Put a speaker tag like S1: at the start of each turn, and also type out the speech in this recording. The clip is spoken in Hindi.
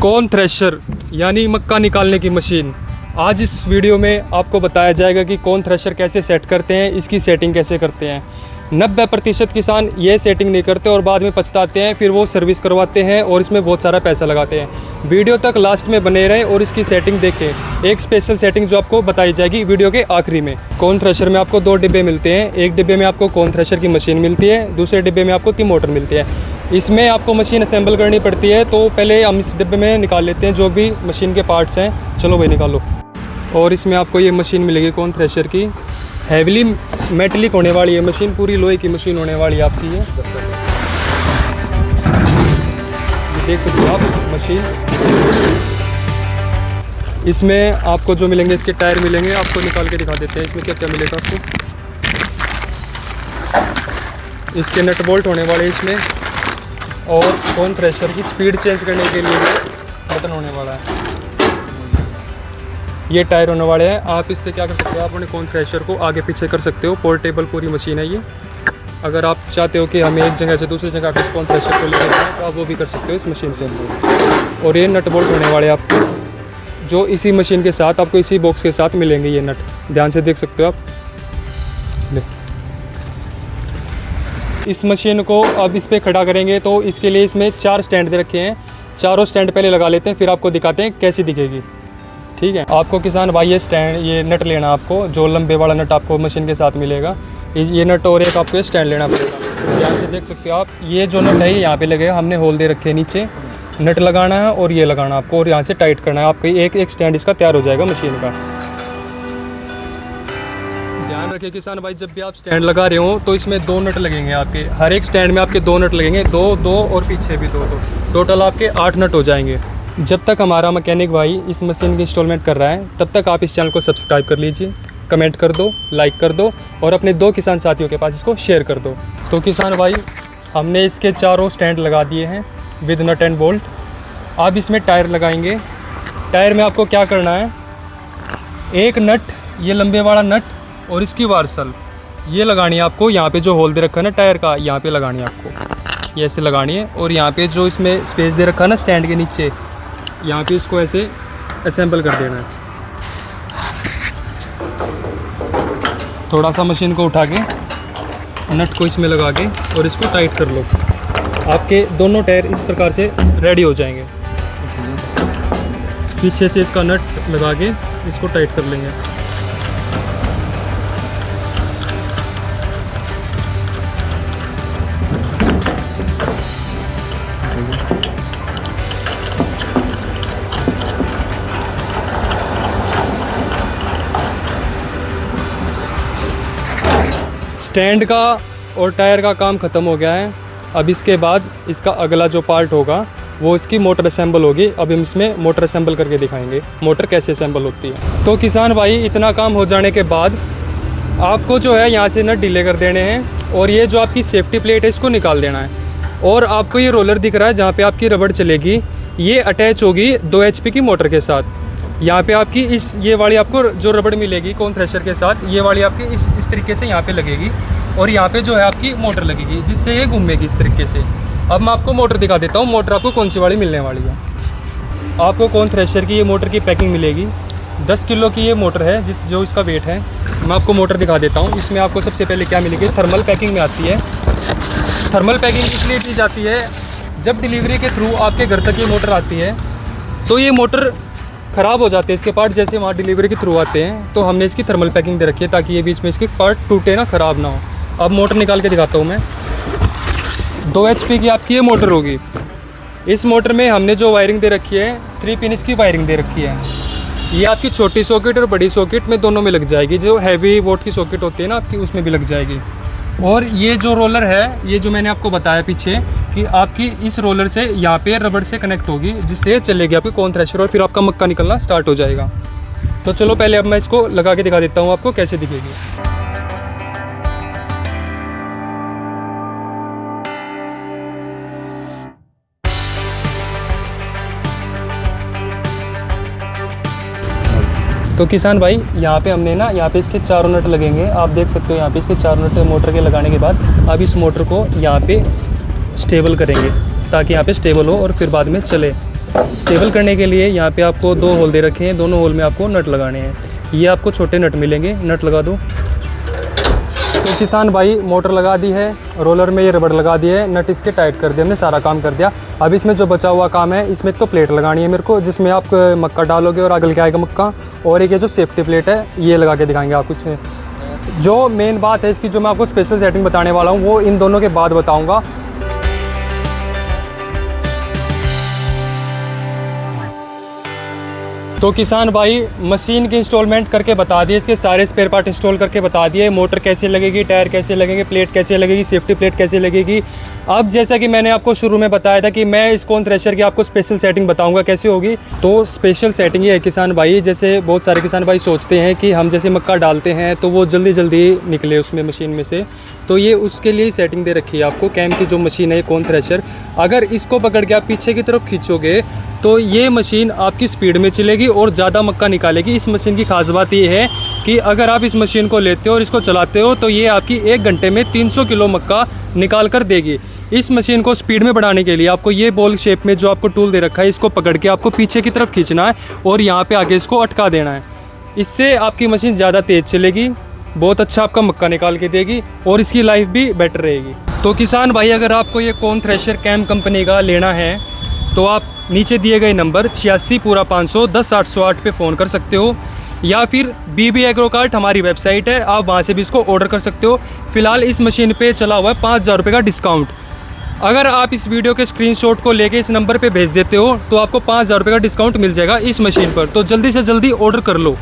S1: कॉर्न थ्रेशर यानी मक्का निकालने की मशीन। आज इस वीडियो में आपको बताया जाएगा कि कॉर्न थ्रेशर कैसे सेट करते हैं, इसकी सेटिंग कैसे करते हैं। 90% किसान ये सेटिंग नहीं करते और बाद में पछताते हैं, फिर वो सर्विस करवाते हैं और इसमें बहुत सारा पैसा लगाते हैं। वीडियो तक लास्ट में बने रहें और इसकी सेटिंग देखें। एक स्पेशल सेटिंग जो आपको बताई जाएगी वीडियो के आखिरी में। कॉर्न थ्रेशर में आपको 2 डिब्बे मिलते हैं। एक डिब्बे में आपको कॉर्न थ्रेशर की मशीन मिलती है, दूसरे डिब्बे में आपको की मोटर मिलती है। इसमें आपको मशीन असेंबल करनी पड़ती है, तो पहले हम इस डिब्बे में निकाल लेते हैं जो भी मशीन के पार्ट्स हैं। चलो भाई निकालो। और इसमें आपको ये मशीन मिलेगी कॉर्न थ्रेशर की। हैवीली मेटलिक होने वाली है मशीन, पूरी लोहे की मशीन होने वाली है आपकी ये देख सकते हो आप मशीन। इसमें आपको जो मिलेंगे इसके टायर मिलेंगे, आपको निकाल के दिखा देते हैं इसमें क्या क्या मिलेगा आपको। इसके नट बोल्ट होने वाले इसमें, और कॉर्न थ्रेशर की स्पीड चेंज करने के लिए बटन होने वाला है। ये टायर होने वाले हैं। आप इससे क्या कर सकते हो, आप अपने कॉर्न थ्रेशर को आगे पीछे कर सकते हो। पोर्टेबल पूरी मशीन है ये। अगर आप चाहते हो कि हमें एक जगह से दूसरी जगह पे कॉर्न थ्रेशर को लेकर जाएं तो आप वो भी कर सकते हो इस मशीन से। और ये नट बोल्ट होने वाले आपको, जो इसी मशीन के साथ आपको इसी बॉक्स के साथ मिलेंगे। ये नट ध्यान से देख सकते हो आप। इस मशीन को अब इस पर खड़ा करेंगे तो इसके लिए इसमें 4 स्टैंड दे रखे हैं। चारों स्टैंड पहले लगा लेते हैं, फिर आपको दिखाते हैं कैसी दिखेगी। ठीक है, आपको किसान भाई ये नट लेना, आपको जो लंबे वाला नट आपको मशीन के साथ मिलेगा। ये नट और एक आपको स्टैंड लेना पड़ेगा। यहाँ से देख सकते हो आप, ये जो नट है यहाँ पे लगेगा। हमने होल दे रखे हैं नीचे, नट लगाना है और ये लगाना आपको, और यहाँ से टाइट करना है आपको। एक स्टैंड इसका तैयार हो जाएगा मशीन का। ध्यान रखिए किसान भाई, जब भी आप स्टैंड लगा रहे हो तो इसमें 2 नट लगेंगे आपके। हर एक स्टैंड में आपके 2 नट लगेंगे, 2 और पीछे भी 2। टोटल आपके 8 नट हो जाएंगे। जब तक हमारा मैकेनिक भाई इस मशीन की इंस्टॉलमेंट कर रहा है, तब तक आप इस चैनल को सब्सक्राइब कर लीजिए, कमेंट कर दो, लाइक कर दो और अपने 2 किसान साथियों के पास इसको शेयर कर दो। तो किसान भाई, हमने इसके चारों स्टैंड लगा दिए हैं विद नट एंड बोल्ट। अब इसमें टायर लगाएंगे। टायर में आपको क्या करना है, एक नट, ये लंबे वाला नट और इसकी वार्सल ये लगानी है आपको। यहाँ पे जो होल दे रखा है ना टायर का, यहाँ पे लगानी है आपको, ये ऐसे लगानी है। और यहाँ पे जो इसमें स्पेस दे रखा है ना स्टैंड के नीचे, यहाँ पे इसको ऐसे असेंबल कर देना है। थोड़ा सा मशीन को उठा के नट को इसमें लगा के और इसको टाइट कर लो। आपके दोनों टायर इस प्रकार से रेडी हो जाएंगे। पीछे से इसका नट लगा के इसको टाइट कर लेंगे। स्टैंड का और टायर का काम ख़त्म हो गया है। अब इसके बाद इसका अगला जो पार्ट होगा वो इसकी मोटर असेंबल होगी। अब हम इसमें मोटर असेंबल करके दिखाएंगे मोटर कैसे असेंबल होती है। तो किसान भाई, इतना काम हो जाने के बाद आपको जो है यहाँ से नट ढीले कर देने हैं और ये जो आपकी सेफ्टी प्लेट है इसको निकाल देना है। और आपको ये रोलर दिख रहा है जहाँ पे आपकी रबड़ चलेगी, ये अटैच होगी 2 HP की मोटर के साथ। यहाँ पे आपकी ये वाली आपको जो रबड़ मिलेगी कॉर्न थ्रेशर के साथ, ये वाली आपकी इस तरीके से यहाँ पे लगेगी और यहाँ पे जो है आपकी मोटर लगेगी, जिससे ये घूमेगी इस तरीके से। अब मैं आपको मोटर दिखा देता हूँ, मोटर आपको कौन सी वाली मिलने वाली है। आपको कॉर्न थ्रेशर की ये मोटर की पैकिंग मिलेगी। 10 किलो की ये मोटर है जो इसका वेट है। मैं आपको मोटर दिखा देता हूँ। इसमें आपको सबसे पहले क्या मिलेगी, थर्मल पैकिंग में आती है। थर्मल पैकिंग इसलिए दी जाती है, जब डिलीवरी के थ्रू आपके घर तक ये मोटर आती है तो ये मोटर ख़राब हो जाते हैं इसके पार्ट, जैसे वहाँ डिलीवरी के थ्रू आते हैं। तो हमने इसकी थर्मल पैकिंग दे रखी है ताकि ये बीच में इसके पार्ट टूटे ना, ख़राब ना हो। अब मोटर निकाल के दिखाता हूँ मैं। 2 HP की आपकी ये मोटर होगी। इस मोटर में हमने जो वायरिंग दे रखी है, 3 पिन इसकी वायरिंग दे रखी है। ये आपकी छोटी सॉकेट और बड़ी सॉकेट में दोनों में लग जाएगी। जो हैवी वोट की सॉकेट होती है ना आपकी, उसमें भी लग जाएगी। और ये जो रोलर है, ये जो मैंने आपको बताया पीछे कि आपकी इस रोलर से यहाँ पे रबड़ से कनेक्ट होगी, जिससे चलेगी आपकी कॉर्न थ्रेशर और फिर आपका मक्का निकलना स्टार्ट हो जाएगा। तो चलो पहले अब मैं इसको लगा के दिखा देता हूँ आपको कैसे दिखेगी। तो किसान भाई, यहाँ पे हमने ना, यहाँ पे इसके 4 नट लगेंगे। आप देख सकते हो यहाँ पे इसके 4 नट मोटर के लगाने के बाद अब इस मोटर को यहाँ पे स्टेबल करेंगे ताकि यहाँ पे स्टेबल हो और फिर बाद में चले। स्टेबल करने के लिए यहाँ पे आपको 2 होल दे रखे हैं, दोनों होल में आपको नट लगाने हैं। ये आपको छोटे नट मिलेंगे, नट लगा दो। तो किसान भाई मोटर लगा दी है, रोलर में ये रबड़ लगा दी है, नट इसके टाइट कर दिए, हमने सारा काम कर दिया। अब इसमें जो बचा हुआ काम है, इसमें तो प्लेट लगानी है मेरे को, जिसमें आप मक्का डालोगे और अगल के आएगा मक्का, और एक ये जो सेफ्टी प्लेट है ये लगा के दिखाएंगे आपको। इसमें जो मेन बात है इसकी, जो मैं आपको स्पेशल सेटिंग बताने वाला हूँ, वो इन दोनों के बाद बताऊँगा। तो किसान भाई मशीन की इंस्टॉलमेंट करके बता दिए, इसके सारे स्पेयर पार्ट इंस्टॉल करके बता दिए, मोटर कैसे लगेगी, टायर कैसे लगेंगे, प्लेट कैसे लगेगी, सेफ्टी प्लेट कैसे लगेगी। अब जैसा कि मैंने आपको शुरू में बताया था कि मैं इस कोन थ्रेशर की आपको स्पेशल सेटिंग बताऊंगा कैसे होगी। तो स्पेशल सेटिंग ये है किसान भाई, जैसे बहुत सारे किसान भाई सोचते हैं कि हम जैसे मक्का डालते हैं तो वो जल्दी जल्दी निकले उसमें मशीन में से, तो ये उसके लिए सेटिंग दे रखी है आपको। कैम की जो मशीन है कोन थ्रेशर, अगर इसको पकड़ के आप पीछे की तरफ खींचोगे तो ये मशीन आपकी स्पीड में चलेगी और ज़्यादा मक्का निकालेगी। इस मशीन की खास बात ये है कि अगर आप इस मशीन को लेते हो और इसको चलाते हो तो ये आपकी 1 घंटे में 300 किलो मक्का निकाल कर देगी। इस मशीन को स्पीड में बढ़ाने के लिए आपको ये बॉल शेप में जो आपको टूल दे रखा है, इसको पकड़ के आपको पीछे की तरफ खींचना है और यहाँ पे आगे इसको अटका देना है। इससे आपकी मशीन ज़्यादा तेज़ चलेगी, बहुत अच्छा आपका मक्का निकाल के देगी और इसकी लाइफ भी बेटर रहेगी। तो किसान भाई अगर आपको ये कोन थ्रेशर कैम कंपनी का लेना है तो आप नीचे दिए गए नंबर 86 पूरा 500 10 808 पे फ़ोन कर सकते हो, या फिर BB एग्रो कार्ट हमारी वेबसाइट है, आप वहाँ से भी इसको ऑर्डर कर सकते हो। फिलहाल इस मशीन पे चला हुआ है 5000 रुपये का डिस्काउंट। अगर आप इस वीडियो के स्क्रीनशॉट को लेके इस नंबर पे भेज देते हो तो आपको 5000 रुपये का डिस्काउंट मिल जाएगा इस मशीन पर। तो जल्दी से जल्दी ऑर्डर कर लो।